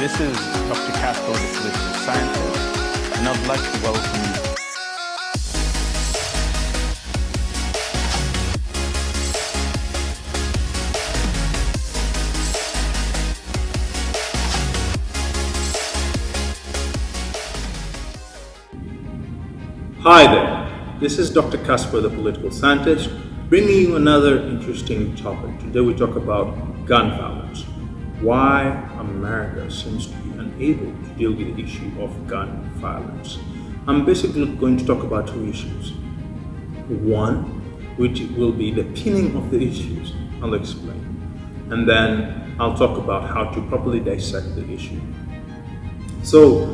This is Dr. Casper, the political scientist, and I'd like to welcome you. Hi there, this is Dr. Casper, the political scientist, bringing you another interesting topic. Today we talk about gun violence. Why America seems to be unable to deal with the issue of gun violence. I'm basically going to talk about two issues. One, which will be the pinning of the issues, I'll explain. And then I'll talk about how to properly dissect the issue. So,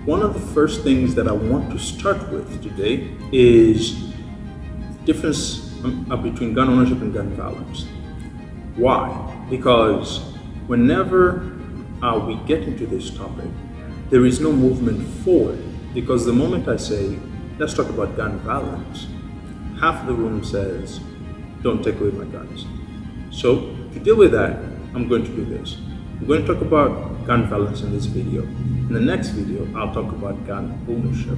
one of the first things that I want to start with today is the difference between gun ownership and gun violence. Why? Because whenever we get into this topic, there is no movement forward. Because the moment I say, let's talk about gun violence, half the room says, don't take away my guns. So to deal with that, I'm going to do this. I'm going to talk about gun violence in this video. In the next video, I'll talk about gun ownership.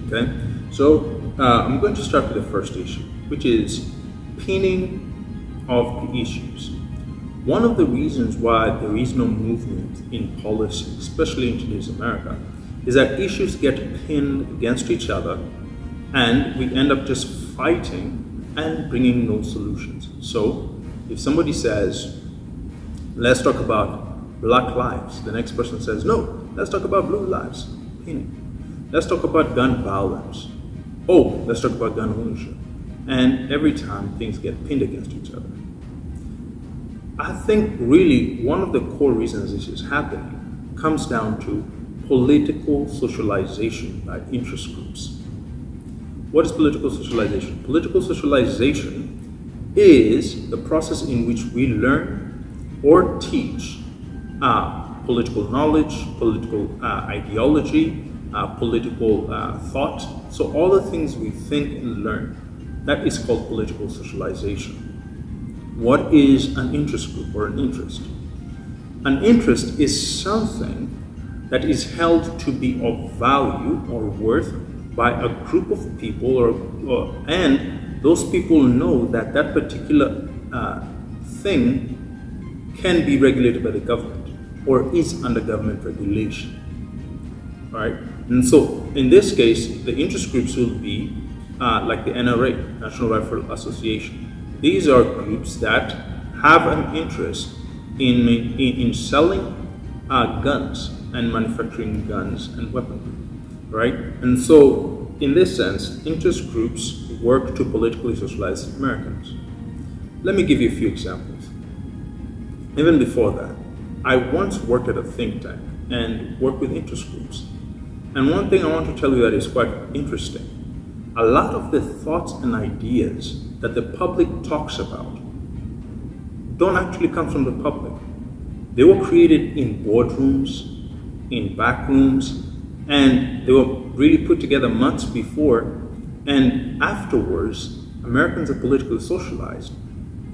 Okay? So I'm going to start with the first issue, which is pinning of the issues. One of the reasons why there is no movement in policy, especially in today's America, is that issues get pinned against each other and we end up just fighting and bringing no solutions. So if somebody says, let's talk about black lives, the next person says, no, let's talk about blue lives, pinning. Let's talk about gun violence. Oh, let's talk about gun ownership. And every time things get pinned against each other. I think really one of the core reasons this is happening comes down to political socialization by interest groups. What is political socialization? Political socialization is the process in which we learn or teach political knowledge, political ideology, political thought. So all the things we think and learn, that is called political socialization. What is an interest group or an interest? An interest is something that is held to be of value or worth by a group of people, and those people know that that particular thing can be regulated by the government or is under government regulation. Right? And so in this case, the interest groups will be like the NRA, National Rifle Association. These are groups that have an interest in selling guns and manufacturing guns and weaponry, right? And so, in this sense, interest groups work to politically socialize Americans. Let me give you a few examples. Even before that, I once worked at a think tank and worked with interest groups. And one thing I want to tell you that is quite interesting. A lot of the thoughts and ideas that the public talks about don't actually come from the public. They were created in boardrooms, in back rooms, and they were really put together months before, and afterwards, Americans are politically socialized.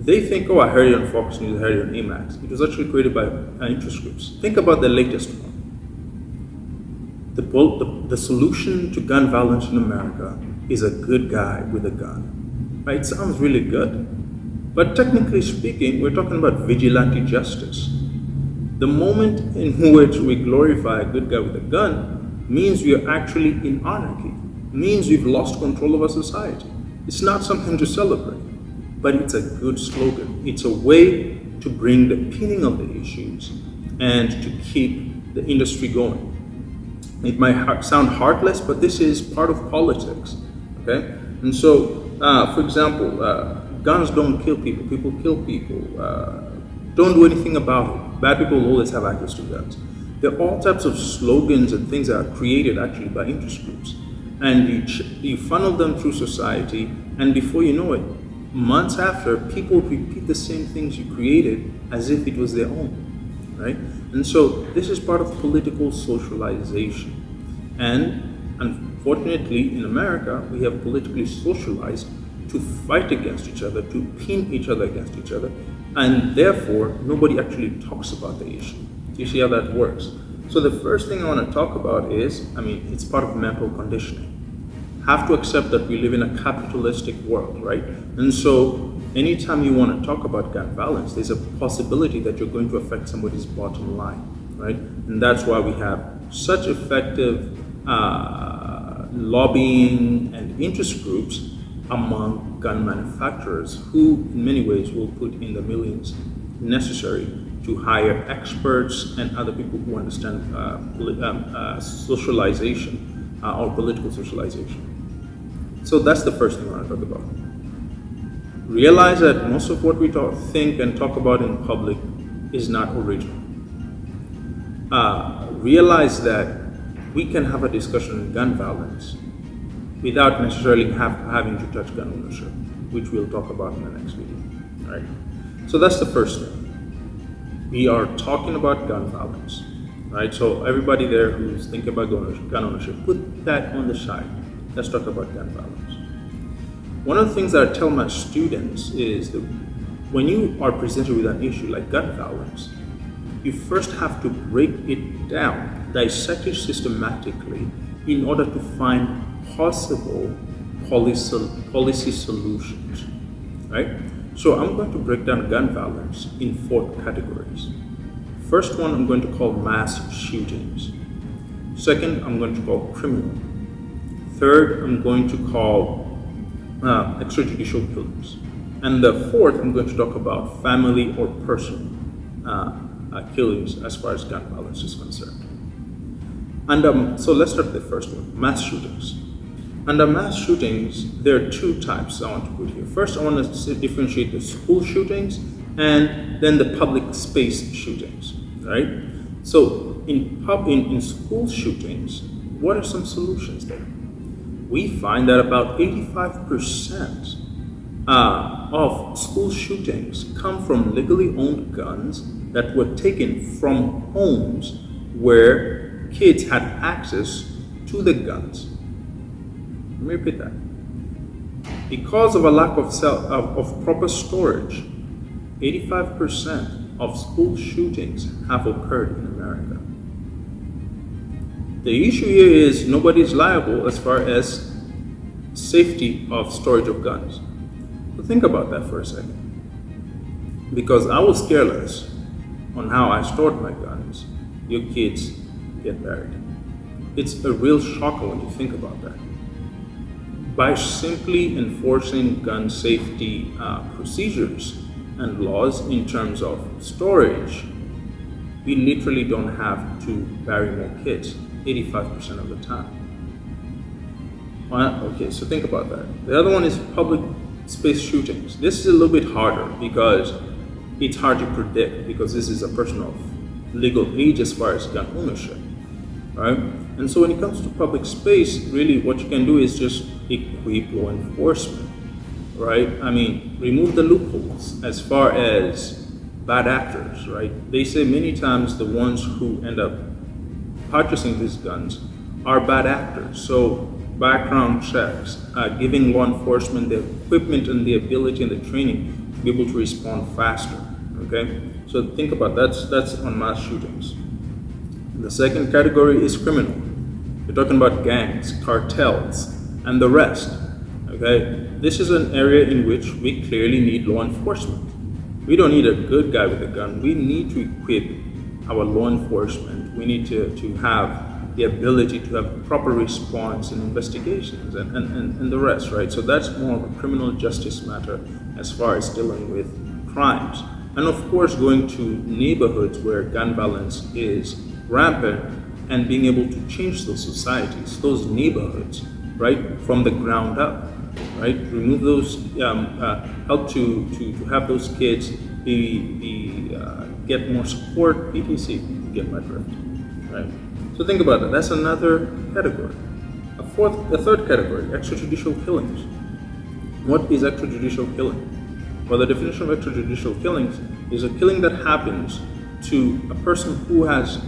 They think, oh, I heard it on Fox News, I heard it on Emacs. It was actually created by interest groups. Think about the latest one. The solution to gun violence in America is a good guy with a gun. Right? It sounds really good. But technically speaking, we're talking about vigilante justice. The moment in which we glorify a good guy with a gun means we are actually in anarchy, means we've lost control of our society. It's not something to celebrate, but it's a good slogan. It's a way to bring the pinning of the issues and to keep the industry going. It might sound heartless, but this is part of politics, okay? And so, for example, guns don't kill people, people kill people. Don't do anything about it. Bad people will always have access to guns. There are all types of slogans and things that are created actually by interest groups. And you funnel them through society, and before you know it, months after, people repeat the same things you created as if it was their own, right? And so this is part of political socialization. And unfortunately, in America, we have politically socialized to fight against each other, to pin each other against each other, and therefore, nobody actually talks about the issue. You see how that works? So the first thing I want to talk about is, it's part of mental conditioning. Have to accept that we live in a capitalistic world, right? And so anytime you want to talk about gun violence, there's a possibility that you're going to affect somebody's bottom line, right? And that's why we have such effective lobbying and interest groups among gun manufacturers who in many ways will put in the millions necessary to hire experts and other people who understand socialization or political socialization. So that's the first thing I want to talk about. Realize that most of what we think and talk about in public is not original. Realize that we can have a discussion on gun violence without necessarily having to touch gun ownership, which we'll talk about in the next video. All right? So that's the first thing. We are talking about gun violence, right? So everybody there who's thinking about gun ownership, put that on the side. Let's talk about gun violence. One of the things that I tell my students is that when you are presented with an issue like gun violence, you first have to break it down, dissect it systematically in order to find possible policy solutions, right? So I'm going to break down gun violence in 4 categories. First one I'm going to call mass shootings. Second, I'm going to call criminal. Third, I'm going to call extrajudicial killings. And the fourth, I'm going to talk about family or personal killings as far as gun violence is concerned. And so let's start with the first one, mass shootings. Under mass shootings, there are 2 types I want to put here. First, I want to differentiate the school shootings and then the public space shootings, right? So in school shootings, what are some solutions there? We find that about 85% of school shootings come from legally owned guns that were taken from homes where kids had access to the guns. Let me repeat that. Because of a lack of proper storage, 85% of school shootings have occurred in America. The issue here is nobody's liable as far as safety of storage of guns. So think about that for a second. Because I was careless on how I stored my guns, your kids get buried. It's a real shocker when you think about that. By simply enforcing gun safety procedures and laws in terms of storage, we literally don't have to bury more kids 85% of the time. Okay, so think about that. The other one is public space shootings. This is a little bit harder because it's hard to predict because this is a person of legal age as far as gun ownership, right? And so when it comes to public space, really what you can do is just equip law enforcement, right? Remove the loopholes as far as bad actors, right? They say many times the ones who end up purchasing these guns are bad actors. So background checks, giving law enforcement the equipment and the ability and the training to be able to respond faster, okay? So think about that's on mass shootings. The second category is criminal. We're talking about gangs, cartels, and the rest, okay? This is an area in which we clearly need law enforcement. We don't need a good guy with a gun. We need to equip our law enforcement. We need to have the ability to have proper response in investigations and the rest, right? So that's more of a criminal justice matter as far as dealing with crimes. And of course, going to neighborhoods where gun violence is rampant and being able to change those societies, those neighborhoods, right, from the ground up, right? Remove those, help to have those kids get more support, etc. You get my drift, right? So think about that. That's another category. A third category, extrajudicial killings. What is extrajudicial killing? Well, the definition of extrajudicial killings is a killing that happens to a person who has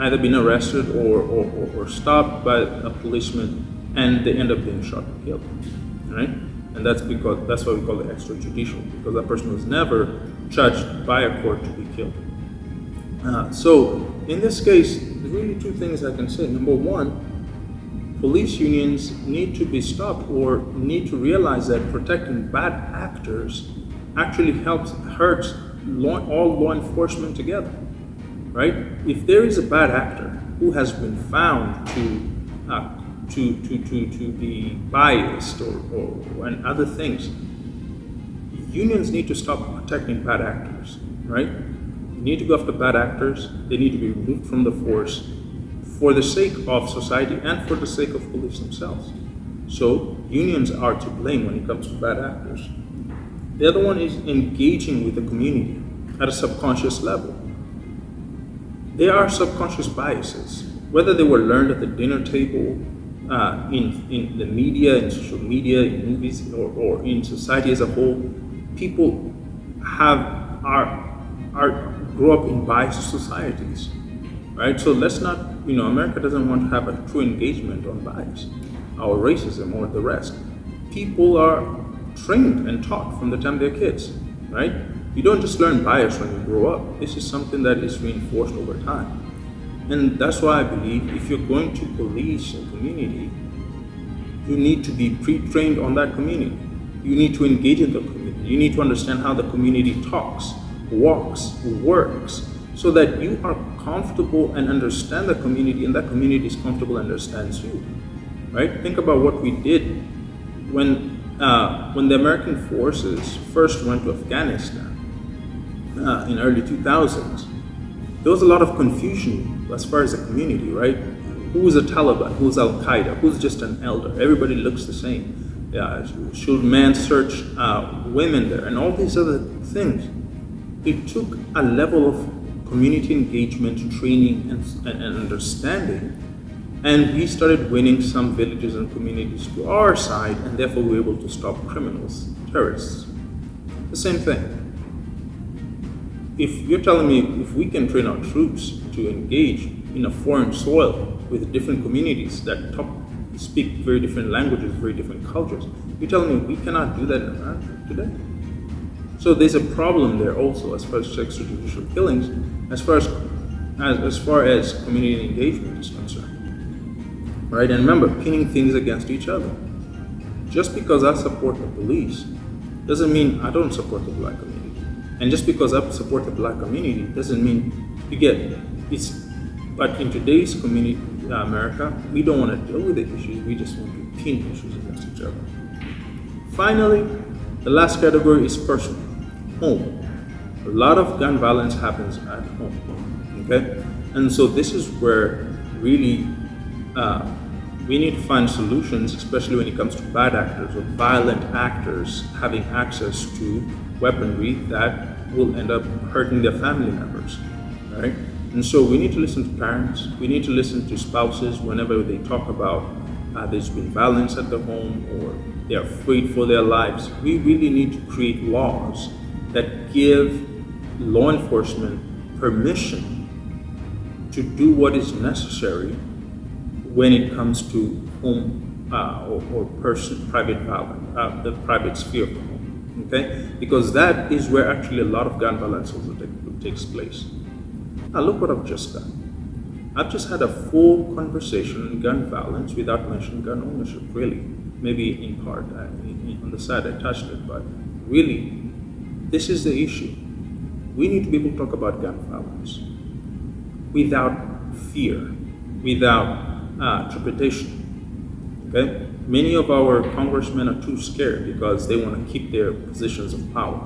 either been arrested or stopped by a policeman and they end up being shot and killed, right? And that's why we call it extrajudicial, because that person was never judged by a court to be killed. So in this case, there's really two things I can say. Number one, police unions need to be stopped or need to realize that protecting bad actors actually hurts all law enforcement together, right? If there is a bad actor who has been found to be biased and other things, unions need to stop protecting bad actors, right? You need to go after bad actors. They need to be removed from the force for the sake of society and for the sake of police themselves. So unions are to blame when it comes to bad actors. The other one is engaging with the community at a subconscious level. There are subconscious biases, whether they were learned at the dinner table, in the media, in social media, in movies, or in society as a whole. People grow up in biased societies, right? So let's not, America doesn't want to have a true engagement on bias, or racism, or the rest. People are trained and taught from the time they're kids, right? You don't just learn bias when you grow up. This is something that is reinforced over time. And that's why I believe if you're going to police a community, you need to be pre-trained on that community. You need to engage in the community. You need to understand how the community talks, walks, works, so that you are comfortable and understand the community, and that community is comfortable and understands you, right? Think about what we did when the American forces first went to Afghanistan in early 2000s. There was a lot of confusion as far as the community, right? Who's a Taliban? Who's Al Qaeda? Who's just an elder? Everybody looks the same. Should man search women there? And all these other things. It took a level of community engagement, training, and understanding, and we started winning some villages and communities to our side, and therefore we were able to stop criminals, terrorists. The same thing. If you're telling me if we can train our troops to engage in a foreign soil with different communities that speak very different languages, very different cultures, you're telling me we cannot do that in America today? So there's a problem there also as far as extrajudicial killings, as far as community engagement is concerned, right? And remember, pinning things against each other. Just because I support the police doesn't mean I don't support the black community. And just because I support the black community doesn't mean but in today's community, America, we don't want to deal with the issues, we just want to pin issues against each other. Finally, the last category is personal, home. A lot of gun violence happens at home, okay? And so this is where really we need to find solutions, especially when it comes to bad actors or violent actors having access to weaponry that will end up hurting their family members, right? And so we need to listen to parents, we need to listen to spouses whenever they talk about there's been violence at the home or they're afraid for their lives. We really need to create laws that give law enforcement permission to do what is necessary when it comes to home private violence, the private sphere of the home. Okay, because that is where actually a lot of gun violence also takes place. Now look what I've just done. I've just had a full conversation on gun violence without mentioning gun ownership, really. Maybe in part, on the side I touched it, but really, this is the issue. We need to be able to talk about gun violence without fear, without trepidation, okay? Many of our congressmen are too scared because they want to keep their positions of power.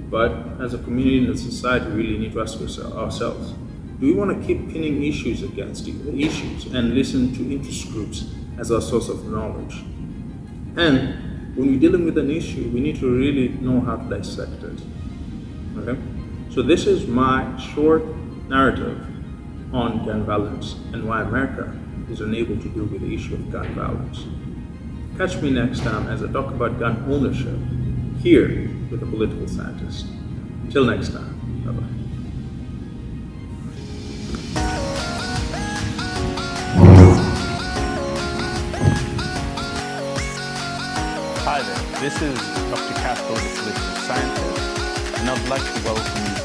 But as a community and a society, we really need to ask ourselves, do we want to keep pinning issues against issues and listen to interest groups as our source of knowledge? And when we're dealing with an issue, we need to really know how to dissect it, okay? So this is my short narrative on gun violence and why America is unable to deal with the issue of gun violence. Catch me next time as I talk about gun ownership here with a political scientist. Until next time, bye-bye. Hi there, this is Dr. Casper, the political scientist, and I'd like to welcome you